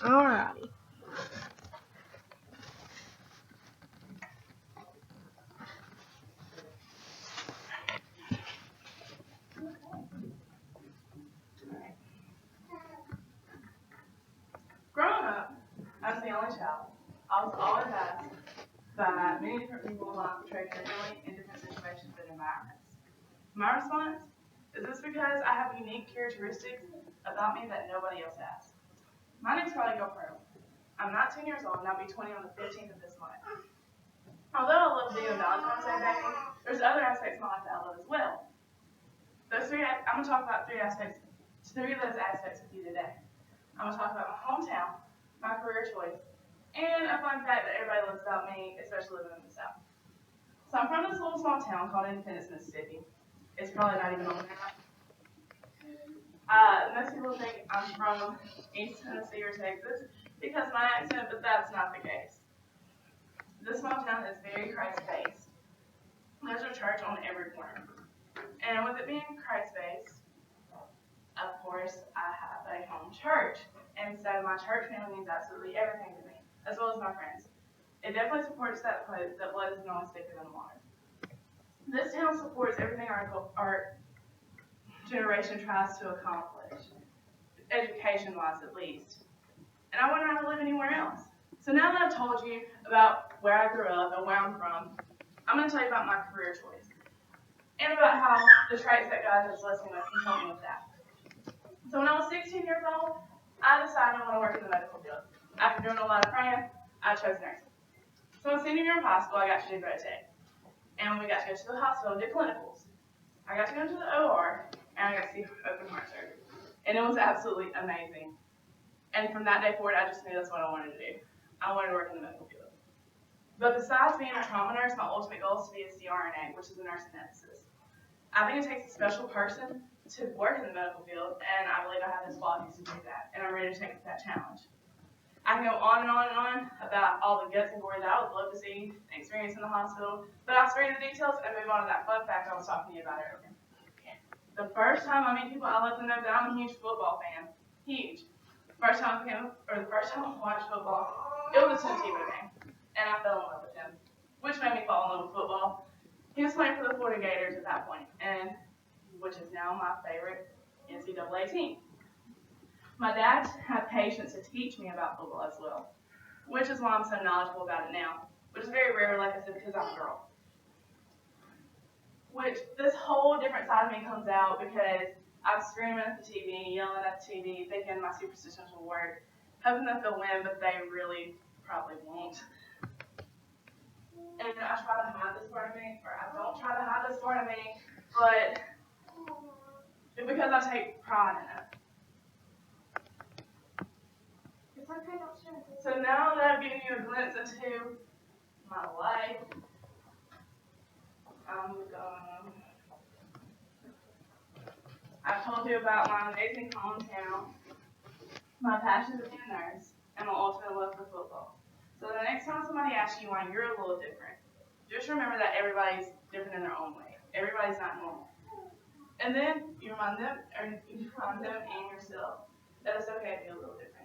Alrighty. Growing up, I was the only child. I was always asked by many different people who I portrayed differently in different situations and environments. My response is this because I have unique characteristics about me that nobody else has. My name's Karli-gail. I'm 19 years old and I'll be 20 on the 15th of this month. Although I love being a Valentine's Day baby, there's other aspects of my life that I love as well. I'm going to talk about three of those aspects with you today. I'm going to talk about my hometown, my career choice, and a fun fact that everybody loves about me, especially living in the South. So I'm from this little small town called Independence, Mississippi. It's probably not even on the map. Most people think I'm from East Tennessee or Texas because of my accent, but that's not the case. This small town is very Christ-based. There's a church on every corner. And with it being Christ-based, of course, I have a home church. And so my church family means absolutely everything to me, as well as my friends. It definitely supports that quote that blood isn't always thicker than water. This town supports everything our generation tries to accomplish, education-wise at least. And I wouldn't rather live anywhere else. So now that I've told you about where I grew up and where I'm from, I'm going to tell you about my career choice and about how the traits that God has blessed me with can help me with that. So when I was 16 years old, I decided I want to work in the medical field. After doing a lot of praying, I chose nursing. So my senior year of high school, I got to do road tech. And we got to go to the hospital and do clinicals. I got to go into the OR, and I got to see open heart surgery. And it was absolutely amazing. And from that day forward, I just knew that's what I wanted to do. I wanted to work in the medical field. But besides being a trauma nurse, my ultimate goal is to be a CRNA, which is a nurse anesthetist. I think it takes a special person to work in the medical field, and I believe I have the qualities to do that, and I'm ready to take that challenge. I can go on and on and on about all the guts and glory that I would love to see and experience in the hospital, but I'll spare you the details and move on to that fun fact I was talking to you about earlier. The first time I meet people, I let them know that I'm a huge football fan. Huge. The first time I watched football, it was a Tim Tebow game, and I fell in love with him, which made me fall in love with football. He was playing for the Florida Gators at that point, and which is now my favorite NCAA team. My dad had patience to teach me about football as well, which is why I'm so knowledgeable about it now, which is very rare, like I said, because I'm a girl. Which this whole different side of me comes out because I'm screaming at the TV, yelling at the TV, thinking my superstitions will work, hoping that they'll win, but they really probably won't. And I try to hide this part of me, or I don't try to hide this part of me, but because I take pride in it. It's okay, don't stress. So now that I've given you a glimpse into my life, I've told you about my amazing hometown, my passion to be a nurse, and my ultimate love for football. So the next time somebody asks you why you're a little different, just remember that everybody's different in their own way. Everybody's not normal. And then you remind them and yourself that it's okay to be a little different.